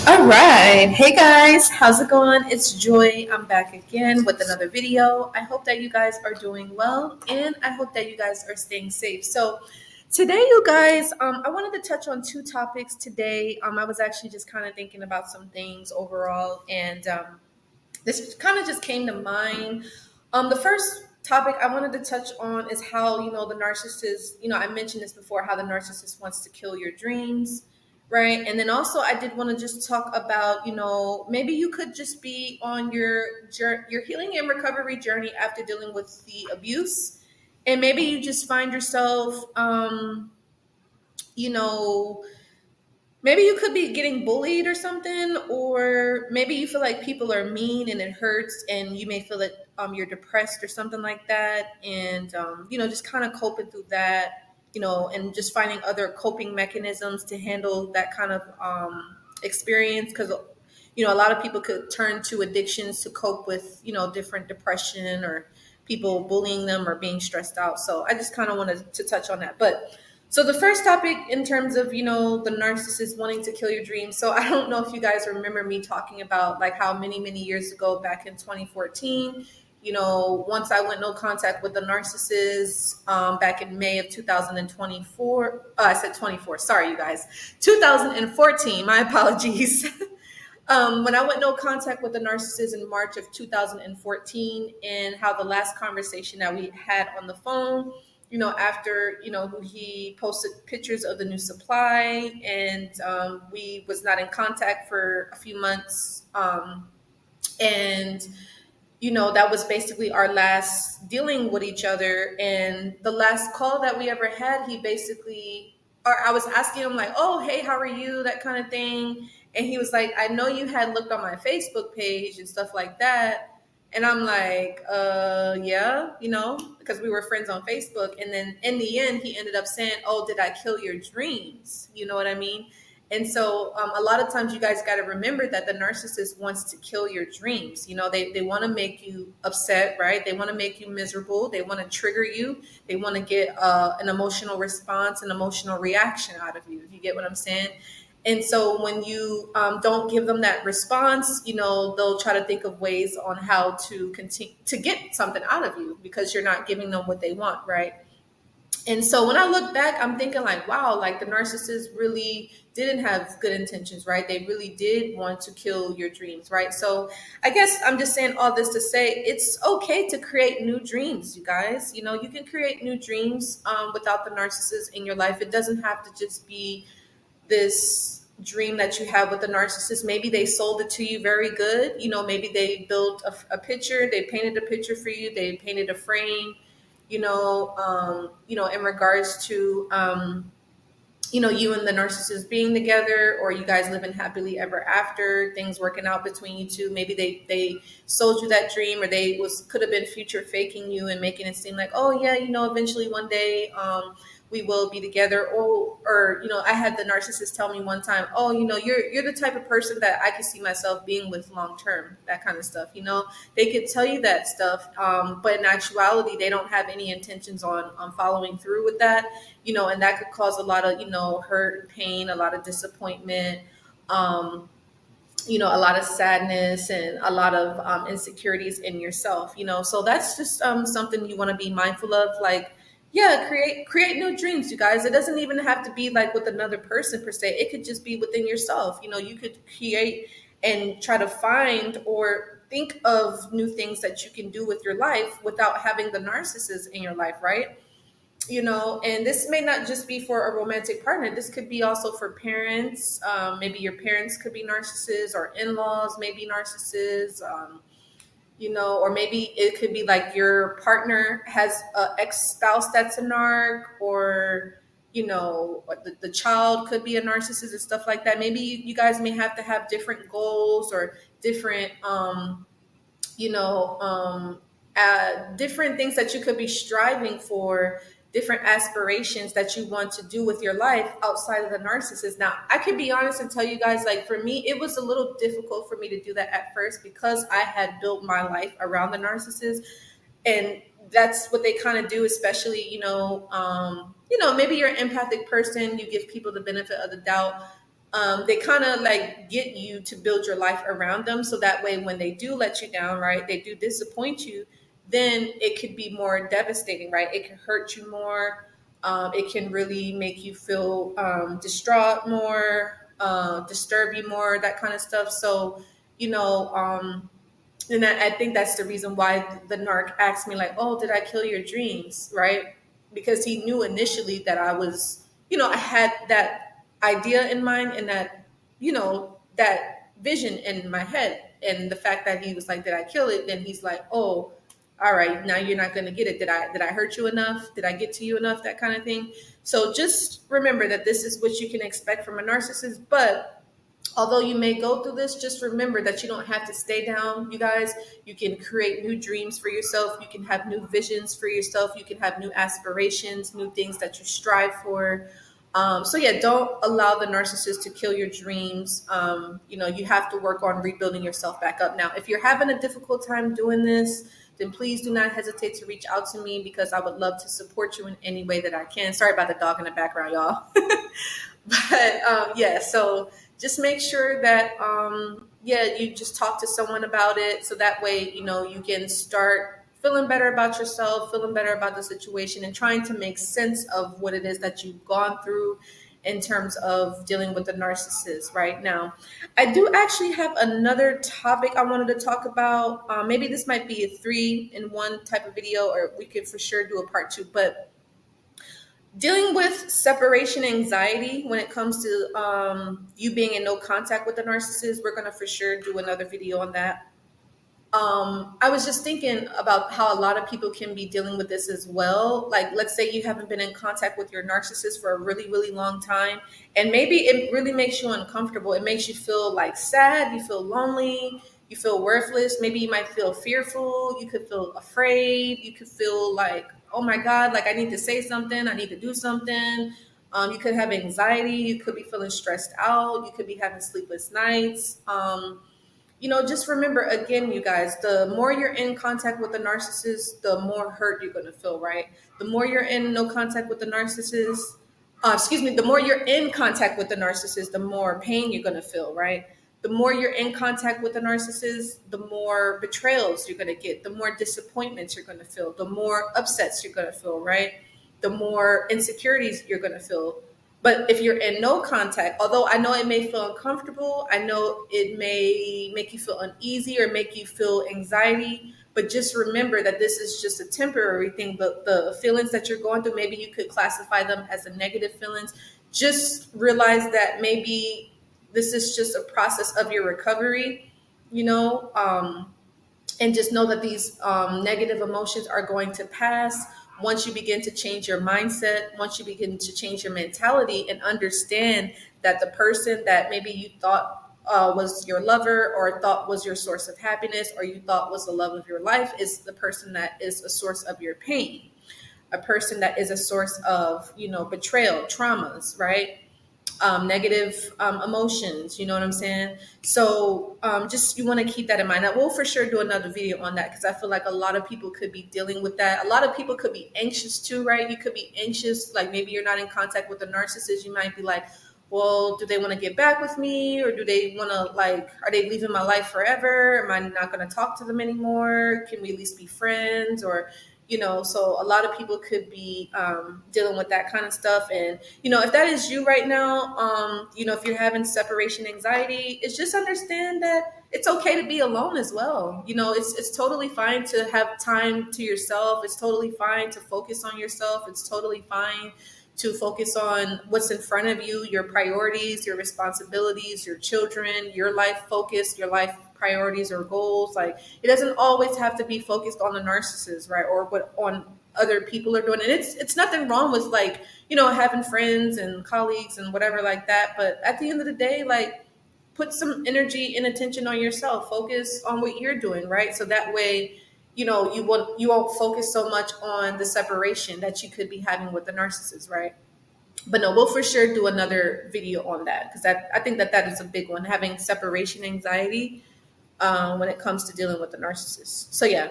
All right. Hey guys, how's it going? It's Joy. I'm back again with another video. I hope that you guys are doing well and I hope that you guys are staying safe. So, today, you guys, I wanted to touch on two topics today. I was actually just kind of thinking about some things overall, and this kind of just came to mind. The first topic I wanted to touch on is how, the narcissist, I mentioned this before, how the narcissist wants to kill your dreams, right? And then also I did want to just talk about, maybe you could just be on your healing and recovery journey after dealing with the abuse. And maybe you just find yourself, you know, maybe you could be getting bullied or something, or maybe you feel like people are mean and it hurts, and you may feel that you're depressed or something like that, and just kind of coping through that, and just finding other coping mechanisms to handle that kind of experience, because a lot of people could turn to addictions to cope with different depression or people bullying them or being stressed out. So I just kind of wanted to touch on that. But so the first topic in terms of, the narcissist wanting to kill your dreams. So I don't know if you guys remember me talking about like how many, many years ago, back in 2014, once I went no contact with the narcissist back in May of 2024. I said 24. Sorry, you guys. 2014. My apologies. When I went no contact with the narcissist in March of 2014, and how the last conversation that we had on the phone, after, he posted pictures of the new supply, and we was not in contact for a few months. And, that was basically our last dealing with each other. And the last call that we ever had, he basically, or I was asking him like, oh, hey, how are you? That kind of thing. And he was like, I know you had looked on my Facebook page and stuff like that. And I'm like, yeah, because we were friends on Facebook. And then in the end, he ended up saying, oh, did I kill your dreams? You know what I mean? And so a lot of times you guys got to remember that the narcissist wants to kill your dreams. They want to make you upset, right? They want to make you miserable. They want to trigger you. They want to get an emotional response, an emotional reaction out of you. You get what I'm saying? And so when you don't give them that response, they'll try to think of ways on how to continue to get something out of you because you're not giving them what they want, right? And so when I look back, I'm thinking like, wow, like the narcissist really didn't have good intentions, right? They really did want to kill your dreams, right? So I guess I'm just saying all this to say it's okay to create new dreams, you guys. You can create new dreams without the narcissist in your life. It doesn't have to just be this dream that you have with the narcissist. Maybe they sold it to you very good. Maybe they built a picture, they painted a picture for you, they painted a frame, in regards to, you and the narcissist being together, or you guys living happily ever after, things working out between you two. Maybe they sold you that dream, or they could have been future faking you and making it seem like, oh yeah, eventually one day, we will be together. Or I had the narcissist tell me one time, oh, you're the type of person that I could see myself being with long term, that kind of stuff. They could tell you that stuff, but in actuality, they don't have any intentions on following through with that, and that could cause a lot of, hurt and pain, a lot of disappointment, a lot of sadness, and a lot of insecurities in yourself, so that's just something you want to be mindful of. Like, yeah, create new dreams, you guys. It doesn't even have to be like with another person per se. It could just be within yourself. You could create and try to find or think of new things that you can do with your life without having the narcissist in your life, right? And this may not just be for a romantic partner. This could be also for parents. Maybe your parents could be narcissists, or in-laws may be narcissists. Or maybe it could be like your partner has an ex-spouse that's a narc, or, the child could be a narcissist and stuff like that. Maybe you guys may have to have different goals or different, different things that you could be striving for, different aspirations that you want to do with your life outside of the narcissist. Now, I can be honest and tell you guys, like for me, it was a little difficult for me to do that at first because I had built my life around the narcissist. And that's what they kind of do, especially, maybe you're an empathic person, you give people the benefit of the doubt. they kind of like get you to build your life around them. So that way, when they do let you down, right, they do disappoint you, then it could be more devastating, right? It can hurt you more. It can really make you feel distraught more, disturb you more, that kind of stuff. So, you know, and I think that's the reason why the narc asked me, like, oh, did I kill your dreams? Right? Because he knew initially that I was, I had that idea in mind and that, that vision in my head. And the fact that he was like, did I kill it? Then he's like, oh, all right, now you're not going to get it. Did I hurt you enough? Did I get to you enough? That kind of thing. So just remember that this is what you can expect from a narcissist. But although you may go through this, just remember that you don't have to stay down, you guys. You can create new dreams for yourself. You can have new visions for yourself. You can have new aspirations, new things that you strive for. So yeah, don't allow the narcissist to kill your dreams. You have to work on rebuilding yourself back up. Now, if you're having a difficult time doing this, then please do not hesitate to reach out to me, because I would love to support you in any way that I can. Sorry about the dog in the background, y'all. But yeah, so just make sure that you just talk to someone about it, so that way you can start feeling better about yourself, feeling better about the situation, and trying to make sense of what it is that you've gone through in terms of dealing with the narcissist. Right now, I do actually have another topic I wanted to talk about. Maybe this might be a 3-in-1 type of video, or we could for sure do a part 2. But dealing with separation anxiety when it comes to you being in no contact with the narcissist, we're going to for sure do another video on that. I was just thinking about how a lot of people can be dealing with this as well. Like, let's say you haven't been in contact with your narcissist for a really, really long time, and maybe it really makes you uncomfortable. It makes you feel like sad, you feel lonely, you feel worthless. Maybe you might feel fearful, you could feel afraid, you could feel like, oh my God, like I need to say something, I need to do something. You could have anxiety, you could be feeling stressed out, you could be having sleepless nights. Just remember, again, you guys, the more you're in contact with the narcissist, the more hurt you're going to feel, right? The more you're in no contact with the narcissist, the more you're in contact with the narcissist, the more pain you're going to feel, right? The more you're in contact with the narcissist, the more betrayals you're going to get, the more disappointments you're going to feel, the more upsets you're going to feel, right? The more insecurities you're going to feel. But if you're in no contact, although I know it may feel uncomfortable, I know it may make you feel uneasy or make you feel anxiety, but just remember that this is just a temporary thing. The feelings that you're going through, maybe you could classify them as a negative feelings. Just realize that maybe this is just a process of your recovery, and just know that these negative emotions are going to pass once you begin to change your mindset, once you begin to change your mentality and understand that the person that maybe you thought was your lover, or thought was your source of happiness, or you thought was the love of your life, is the person that is a source of your pain, a person that is a source of, betrayal, traumas, right? Negative emotions, you know what I'm saying? So just, you want to keep that in mind. I will for sure do another video on that, because I feel like a lot of people could be dealing with that. A lot of people could be anxious too, right? You could be anxious, like maybe you're not in contact with the narcissist. You might be like, well, do they want to get back with me, or do they want to, like, are they leaving my life forever? Am I not going to talk to them anymore? Can we at least be friends? Or so a lot of people could be dealing with that kind of stuff. And, if that is you right now, if you're having separation anxiety, it's just understand that it's okay to be alone as well. It's totally fine to have time to yourself. It's totally fine to focus on yourself. It's totally fine to focus on what's in front of you, your priorities, your responsibilities, your children, your life focus, your life priorities or goals. Like, it doesn't always have to be focused on the narcissist, right? Or what on other people are doing. And it's nothing wrong with, like, having friends and colleagues and whatever like that. But at the end of the day, like, put some energy and attention on yourself. Focus on what you're doing, right? So that way, you won't focus so much on the separation that you could be having with the narcissist, right? But no, we'll for sure do another video on that, because I think that is a big one, having separation anxiety when it comes to dealing with the narcissist. So yeah.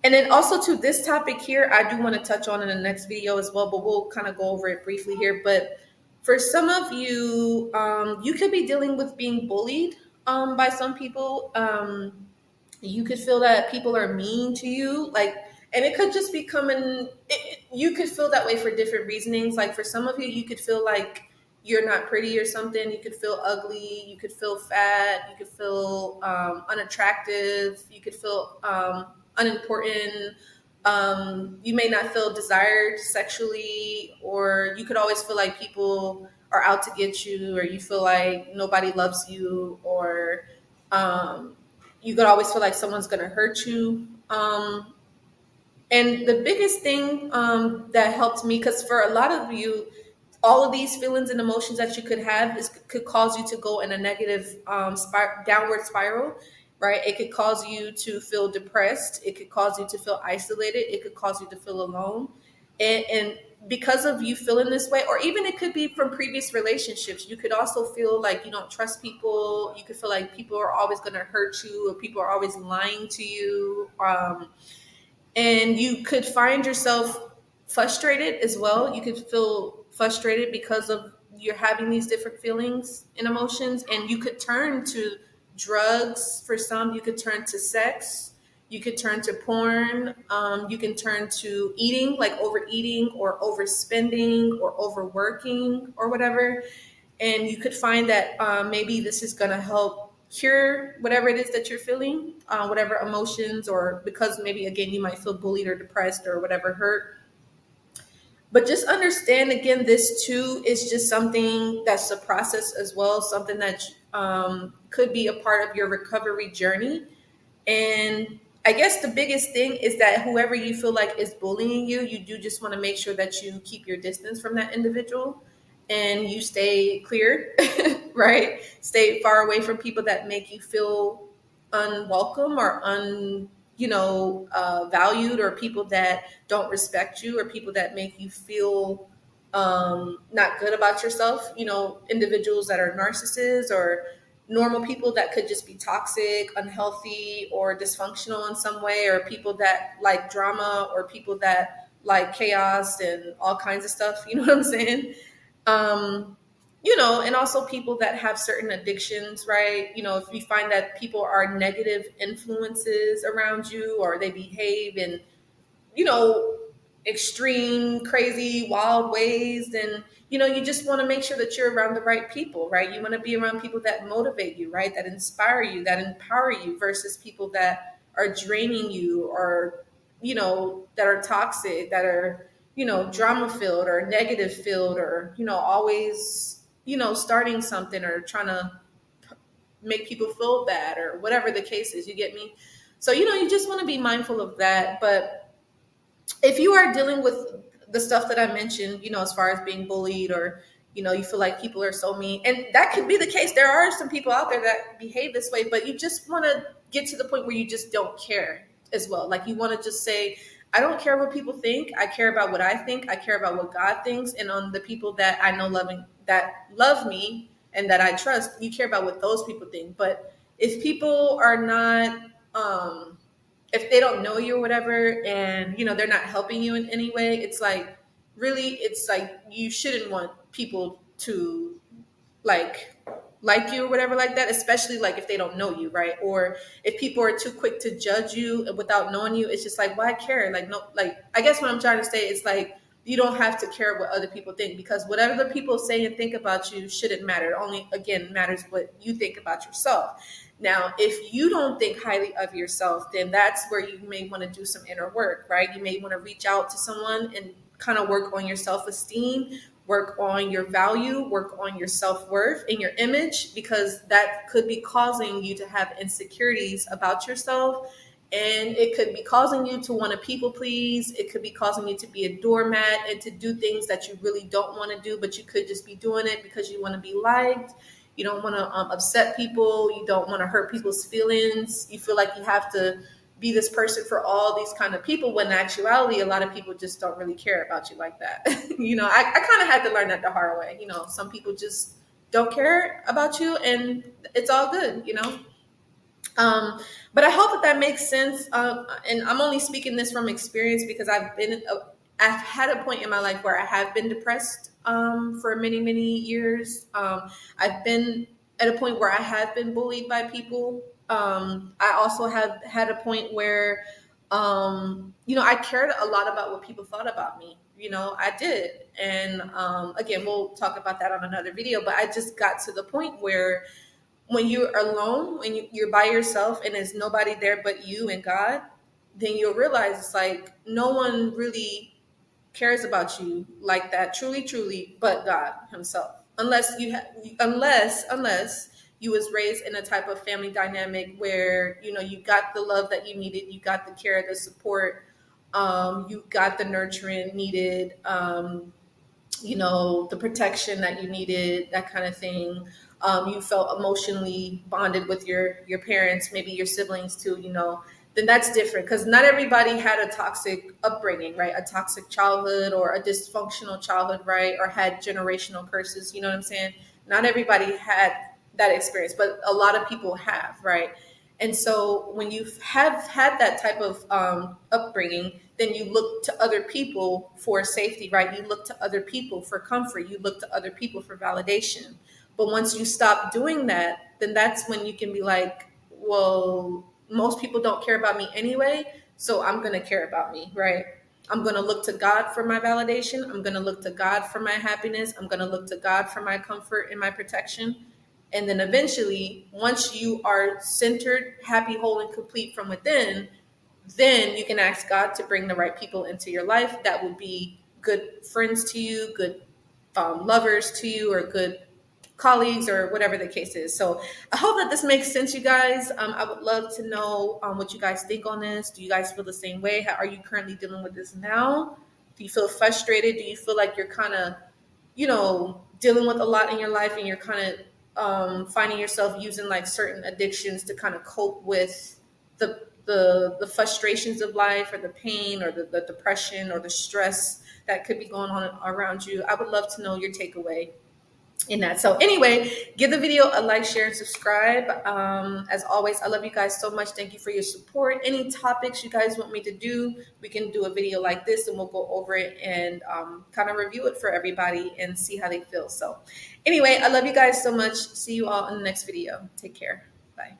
And then also to this topic here, I do want to touch on in the next video as well, but we'll kind of go over it briefly here. But For some of you, you could be dealing with being bullied by some people. You could feel that people are mean to you, like, and it could just be coming. You could feel that way for different reasonings. Like for some of you, you could feel like you're not pretty or something. You could feel ugly. You could feel fat. You could feel unattractive. You could feel unimportant. You may not feel desired sexually, or you could always feel like people are out to get you, or you feel like nobody loves you, or um, you could always feel like someone's going to hurt you. And the biggest thing that helped me, because for a lot of you, all of these feelings and emotions that you could have could cause you to go in a negative downward spiral, right? It could cause you to feel depressed. It could cause you to feel isolated. It could cause you to feel alone. And because of you feeling this way, or even it could be from previous relationships, you could also feel like you don't trust people. You could feel like people are always going to hurt you, or people are always lying to you. And you could find yourself frustrated as well. You could feel frustrated because of you're having these different feelings and emotions, and you could turn to drugs. For some, you could turn to sex, you could turn to porn, you can turn to eating, like overeating or overspending or overworking or whatever. And you could find that maybe this is going to help cure whatever it is that you're feeling, whatever emotions, or because maybe again you might feel bullied or depressed or whatever hurt. But just understand again, this too is just something that's a process as well, something that could be a part of your recovery journey. And I guess the biggest thing is that whoever you feel like is bullying you, you do just want to make sure that you keep your distance from that individual and you stay clear, right? Stay far away from people that make you feel unwelcome or valued, or people that don't respect you, or people that make you feel not good about yourself. Individuals that are narcissists, or normal people that could just be toxic, unhealthy, or dysfunctional in some way, or people that like drama, or people that like chaos and all kinds of stuff. You know what I'm saying? Um, and also people that have certain addictions, right? If you find that people are negative influences around you, or they behave in, you know, extreme, crazy, wild ways, then, you just want to make sure that you're around the right people, right? You want to be around people that motivate you, right? That inspire you, that empower you, versus people that are draining you, or, that are toxic, that are, drama filled or negative filled, or, always, starting something or trying to make people feel bad, or whatever the case is. You get me? So, you just want to be mindful of that. But if you are dealing with the stuff that I mentioned, as far as being bullied, or, you feel like people are so mean, and that could be the case. There are some people out there that behave this way, but you just want to get to the point where you just don't care as well. Like you want to just say, I don't care what people think. I care about what I think. I care about what God thinks. And on the people that I know that love me and that I trust, you care about what those people think. But if people are not, if they don't know you or whatever, and they're not helping you in any way, it's like, really, it's like you shouldn't want people to like you or whatever like that, especially like if they don't know you, right? Or if people are too quick to judge you without knowing you, it's just like, why care? Like, no, like, I guess what I'm trying to say is like, you don't have to care what other people think, because whatever the people say and think about you shouldn't matter. It only, again, matters what you think about yourself. Now, if you don't think highly of yourself, then that's where you may want to do some inner work, right? You may want to reach out to someone and kind of work on your self-esteem, work on your value, work on your self-worth and your image, because that could be causing you to have insecurities about yourself. And it could be causing you to want to people please. It could be causing you to be a doormat and to do things that you really don't want to do, but you could just be doing it because you want to be liked. You don't want to upset people. You don't want to hurt people's feelings. You feel like you have to be this person for all these kind of people, when in actuality, a lot of people just don't really care about you like that. I kind of had to learn that the hard way. Some people just don't care about you, and it's all good. But I hope that makes sense. And I'm only speaking this from experience, because I've had a point in my life where I have been depressed for many years. I've been at a point where I have been bullied by people. I also have had a point where, I cared a lot about what people thought about me. I did. And again, we'll talk about that on another video, but I just got to the point where when you're alone, when you're by yourself and there's nobody there but you and God, then you'll realize it's like no one really cares about you like that, truly, but God Himself. Unless you was raised in a type of family dynamic where you got the love that you needed, you got the care, the support, you got the nurturing needed, the protection that you needed, that kind of thing. You felt emotionally bonded with your parents, maybe your siblings too, then that's different because not everybody had a toxic upbringing, right? A toxic childhood or a dysfunctional childhood, right? Or had generational curses, you know what I'm saying? Not everybody had that experience, but a lot of people have, right? And so when you have had that type of upbringing, then you look to other people for safety, right? You look to other people for comfort. You look to other people for validation. But once you stop doing that, then that's when you can be like, well, most people don't care about me anyway, so I'm going to care about me, right? I'm going to look to God for my validation. I'm going to look to God for my happiness. I'm going to look to God for my comfort and my protection. And then eventually, once you are centered, happy, whole, and complete from within, then you can ask God to bring the right people into your life that would be good friends to you, good lovers to you, or good colleagues, or whatever the case is. So I hope that this makes sense, you guys. I would love to know what you guys think on this. Do you guys feel the same way? How are you currently dealing with this now? Do you feel frustrated? Do you feel like you're kind of, dealing with a lot in your life and you're kind of finding yourself using like certain addictions to kind of cope with the frustrations of life, or the pain, or the depression, or the stress that could be going on around you? I would love to know your takeaway in that. So anyway, give the video a like, share, and subscribe. As always, I love you guys so much. Thank you for your support. Any topics you guys want me to do, we can do a video like this and we'll go over it and kind of review it for everybody and see how they feel. So anyway, I love you guys so much. See you all in the next video. Take care. Bye.